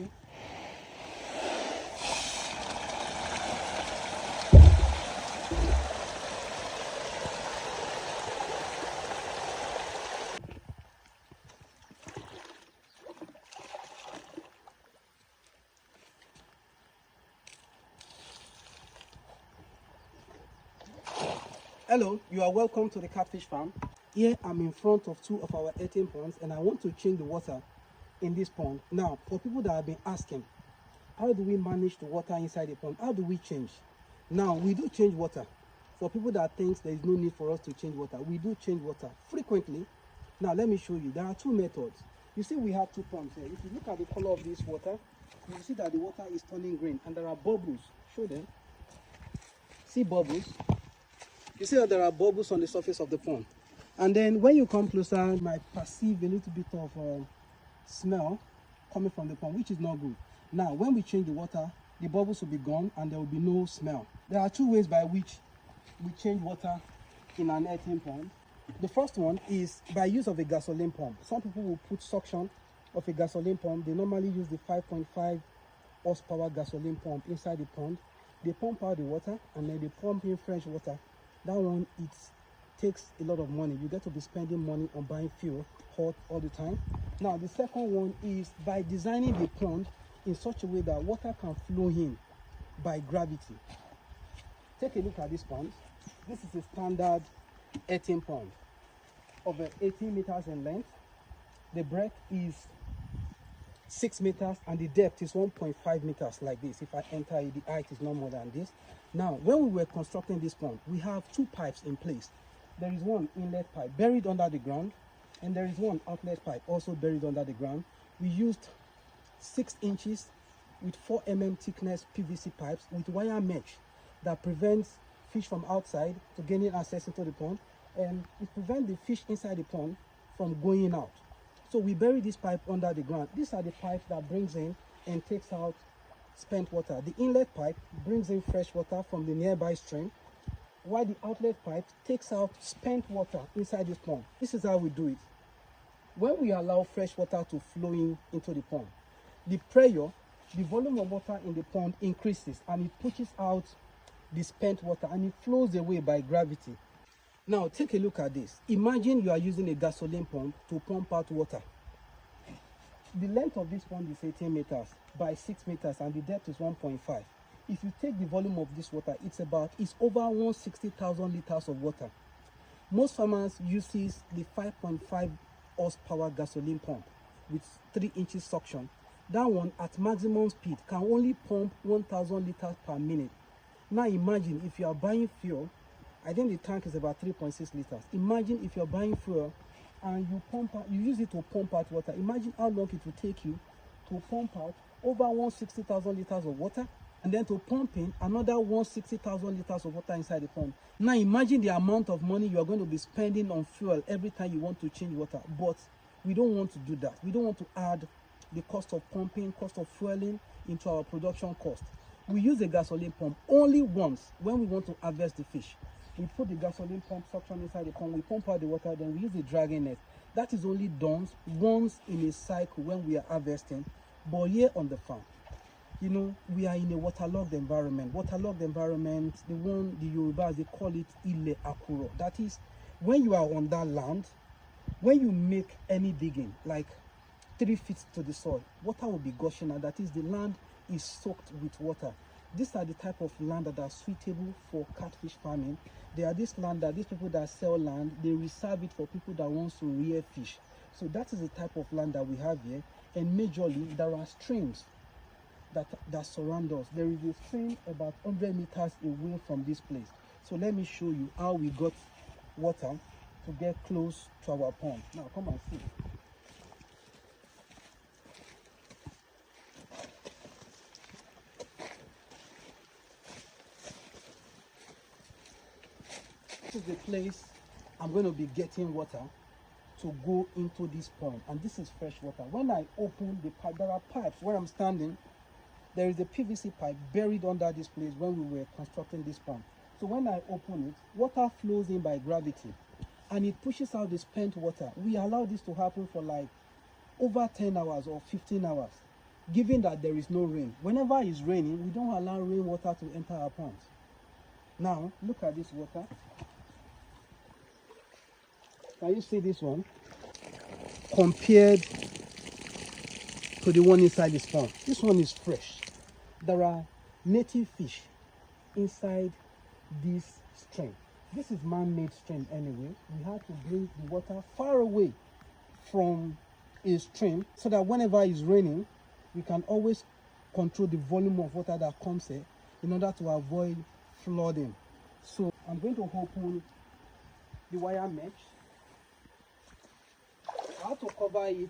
see. Hello, you are welcome to the Catfish farm. Here I'm in front of two of our earthen ponds and I want to change the water in this pond. Now, for people that have been asking, how do we manage the water inside the pond? How do we change? Now, we do change water. For people that think there is no need for us to change water, we do change water frequently. Now, let me show you. There are two methods. You see, we have two ponds here. If you look at the color of this water, you see that the water is turning green and there are bubbles. Show them. See bubbles? You see that there are bubbles on the surface of the pond. And then when you come closer, you might perceive a little bit of smell coming from the pond, which is not good. Now, when we change the water, the bubbles will be gone and there will be no smell. There are two ways by which we change water in an earthen pond. The first one is by use of a gasoline pump. Some people will put suction of a gasoline pump. They normally use the 5.5 horsepower gasoline pump inside the pond. They pump out the water and then they pump in fresh water. That one, it takes a lot of money. You get to be spending money on buying fuel hot all the time. Now, the second one is by designing the pond in such a way that water can flow in by gravity. Take a look at this pond. This is a standard earthen pond of 18 meters in length. The breadth is 6 meters and the depth is 1.5 meters like this. If I enter it, the height is no more than this. Now, when we were constructing this pond, we have two pipes in place. There is one inlet pipe buried under the ground, and there is one outlet pipe also buried under the ground. We used 6 inches with 4 mm thickness PVC pipes with wire mesh that prevents fish from outside to gaining access into the pond, and it prevents the fish inside the pond from going out. So we bury this pipe under the ground. These are the pipes that brings in and takes out spent water. The inlet pipe brings in fresh water from the nearby stream, while the outlet pipe takes out spent water inside this pond. This is how we do it. When we allow fresh water to flow into the pond, the pressure, the volume of water in the pond increases and it pushes out the spent water and it flows away by gravity. Now take a look at this. Imagine you are using a gasoline pump to pump out water. The length of this pond is 18 meters by 6 meters and the depth is 1.5. If you take the volume of this water, it's over 160,000 liters of water. Most farmers use the 5.5 horsepower gasoline pump with 3 inches suction. That one at maximum speed can only pump 1,000 liters per minute. Now imagine if you are buying fuel, I think the tank is about 3.6 liters. Imagine if you're buying fuel and you use it to pump out water. Imagine how long it will take you to pump out over 160,000 liters of water and then to pump in another 160,000 liters of water inside the pond. Now imagine the amount of money you are going to be spending on fuel every time you want to change water. But we don't want to do that. We don't want to add the cost of pumping, cost of fueling into our production cost. We use a gasoline pump only once when we want to harvest the fish. We put the gasoline pump suction inside the pond, we pump out the water, then we use the dragging net. That is only done once in a cycle when we are harvesting. But here on the farm, we are in a waterlogged environment. Waterlogged environment, the Yorubas, they call it ile akuro. That is, when you are on that land, when you make any digging, like 3 feet to the soil, water will be gushing out. That is, the land is soaked with water. These are the type of land that are suitable for catfish farming. They are this land that these people that sell land, they reserve it for people that want to rear fish. So that is the type of land that we have here. And majorly, there are streams that surround us. There is a stream about 100 meters away from this place. So let me show you how we got water to get close to our pond. Now come and see. This is the place I'm going to be getting water to go into this pond, and this is fresh water. When I open the pipe, there are pipes where I'm standing. There is a PVC pipe buried under this place when we were constructing this pond. So when I open it, water flows in by gravity and it pushes out the spent water. We allow this to happen for like over 10 hours or 15 hours. given that there is no rain. Whenever it's raining, we don't allow rainwater to enter our ponds. Now, look at this water. Can you see this one? Compared to the one inside this pond. This one is fresh. There are native fish inside this stream. This is man-made stream anyway. We had to bring the water far away from a stream so that whenever it's raining, we can always control the volume of water that comes here in order to avoid flooding. So I'm going to open the wire mesh. I have to cover it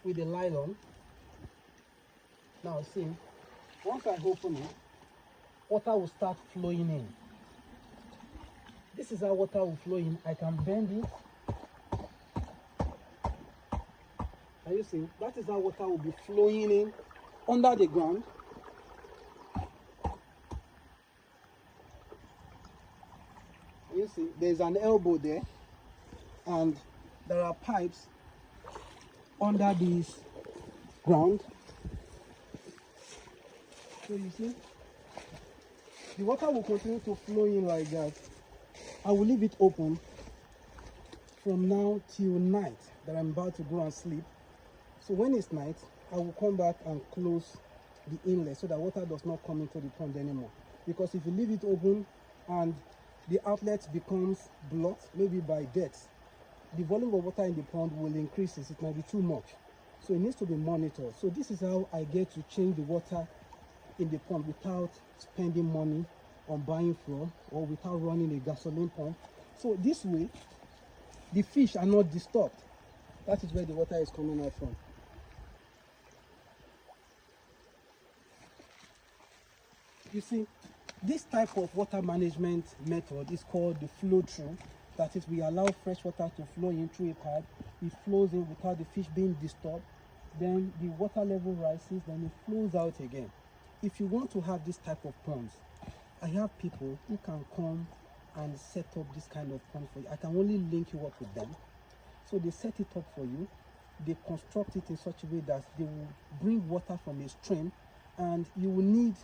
with a nylon. Now see, once I open it, water will start flowing in. This is how water will flow in. I can bend it. Can you see? That is how water will be flowing in under the ground. You see, there's an elbow there, and there are pipes under this ground. So you see, the water will continue to flow in like that. I will leave it open from now till night that I'm about to go and sleep. So when it's night, I will come back and close the inlet so that water does not come into the pond anymore. Because if you leave it open and the outlet becomes blocked, maybe by death, the volume of water in the pond will increase. It might be too much. So it needs to be monitored. So this is how I get to change the water in the pond without spending money on buying fuel or without running a gasoline pump. So this way, the fish are not disturbed. That is where the water is coming out from. You see, this type of water management method is called the flow through. That is, we allow fresh water to flow in through a pipe. It flows in without the fish being disturbed. Then the water level rises, then it flows out again. If you want to have this type of ponds, I have people who can come and set up this kind of pond for you. I can only link you up with them. So they set it up for you. They construct it in such a way that they will bring water from a stream, and you will need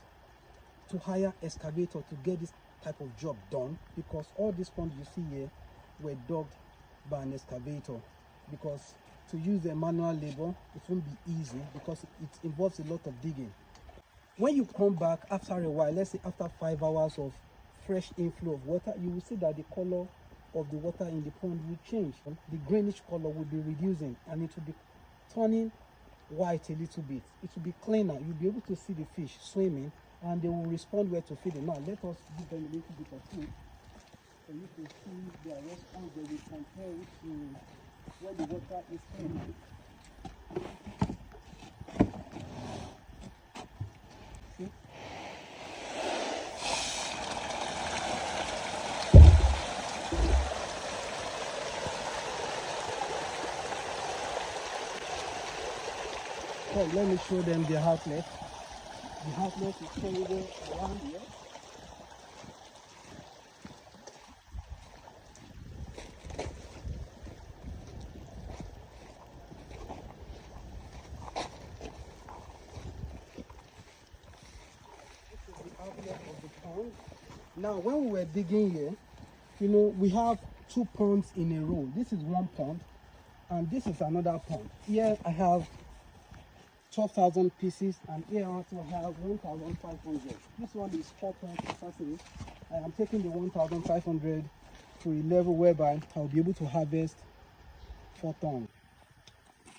to hire excavator to get this type of job done, because all these ponds you see here were dug by an excavator. Because to use the manual labor, it won't be easy because it involves a lot of digging. When you come back after a while, let's say after 5 hours of fresh inflow of water, you will see that the color of the water in the pond will change. The greenish color will be reducing and it will be turning white a little bit. It will be cleaner. You'll be able to see the fish swimming and they will respond where to feed them. Now let us give them a little bit of food so you can see their response. They will compare it to where the water is clean. See? So let me show them the outlet. The outlet is somewhere around here. Now, when we were digging here, you know, we have 2 ponds in a row. This is one pond, and this is another pond. Here I have 12,000 pieces, and here I also have 1,500. This one is 4 tons capacity. I am taking the 1,500 to a level whereby I'll be able to harvest 4 tons.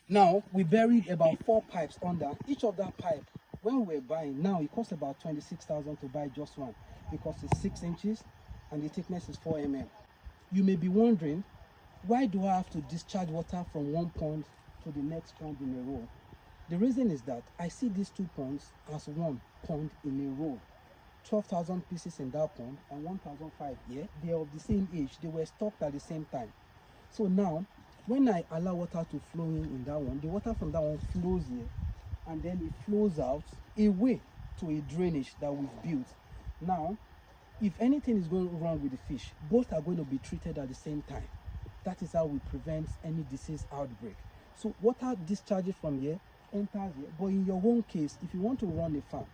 Now, we buried about 4 pipes under. Each of that pipe, when we were buying, now it costs about 26,000 to buy just one, because it's 6 inches and the thickness is 4 mm. You may be wondering, why do I have to discharge water from one pond to the next pond in a row? The reason is that I see these 2 ponds as one pond in a row. 12,000 pieces in that pond and 1,500 here. They are of the same age. They were stocked at the same time. So now, when I allow water to flow in that one, the water from that one flows here, and then it flows out away to a drainage that we've built. Now, if anything is going wrong with the fish, both are going to be treated at the same time. That is how we prevent any disease outbreak. So water discharges from here enters here. But in your own case, if you want to run a farm,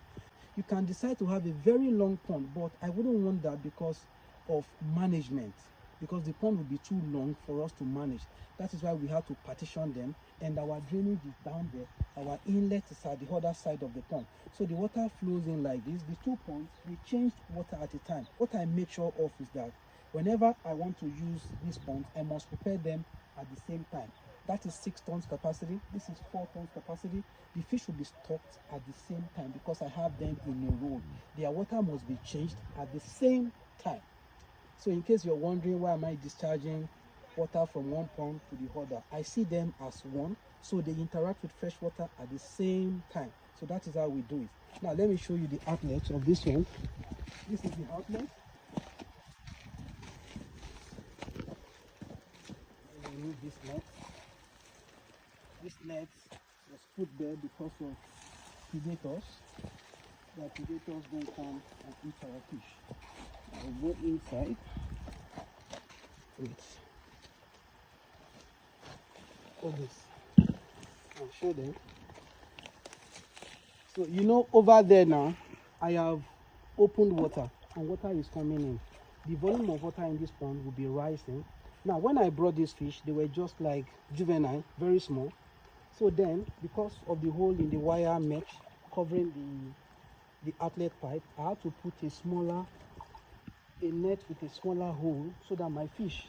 you can decide to have a very long pond, but I wouldn't want that because of management, because the pond would be too long for us to manage. That is why we have to partition them, and our drainage is down there. Our inlet is at the other side of the pond. So the water flows in like this. The two ponds, we changed water at a time. What I make sure of is that whenever I want to use these ponds, I must prepare them at the same time. That is 6 tons capacity. This is 4 tons capacity. The fish will be stocked at the same time because I have them in a row. Their water must be changed at the same time. So in case you're wondering why am I discharging water from one pond to the other, I see them as one, so they interact with fresh water at the same time. So that is how we do it. Now let me show you the outlet of this one. This is the outlet. Remove this net. This net was put there because of predators. That predators don't come and eat our fish. I'll go inside. Wait. All this. I'll show them. So you know over there now, I have opened water and water is coming in. The volume of water in this pond will be rising. Now when I brought these fish, they were just like juvenile, very small. So then, because of the hole in the wire mesh covering the outlet pipe, I had to put a net with a smaller hole so that my fish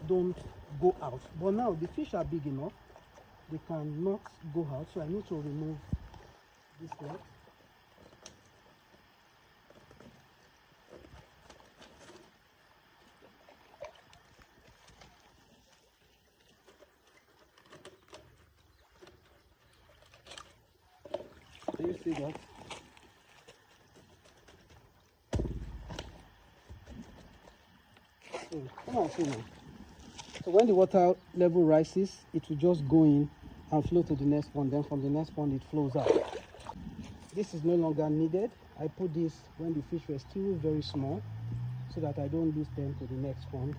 don't go out. But now the fish are big enough, they cannot go out, so I need to remove this net. Do you see that? So come on, see now. So when the water level rises, it will just go in and flow to the next pond. Then from the next pond, it flows out. This is no longer needed. I put this when the fish were still very small, so that I don't lose them to the next pond.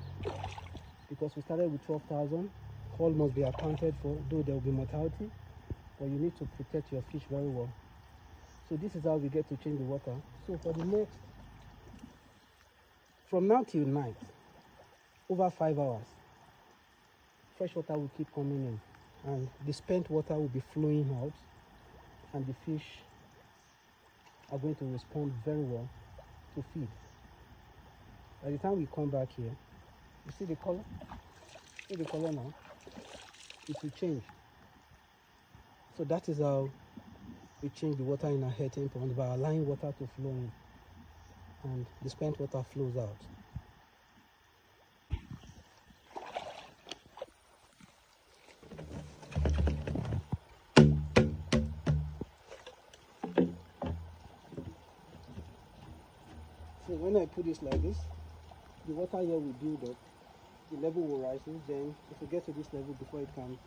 Because we started with 12,000, all must be accounted for, though there will be mortality, but you need to protect your fish very well. So this is how we get to change the water. So for the next, from now till night, over 5 hours, fresh water will keep coming in, and the spent water will be flowing out, and the fish are going to respond very well to feed. By the time we come back here, you see the color? See the color now? It will change. So that is how we change the water in our earthen pond, by allowing water to flow in, and the spent water flows out. So when I put this like this, the water here will build up, the level will rise, and then if we get to this level before it can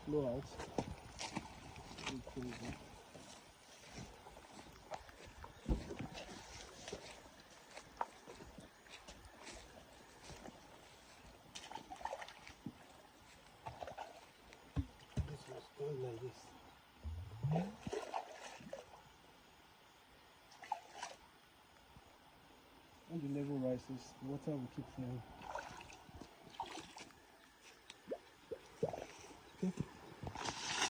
flow out, like this. When the level rises, the water will keep flowing.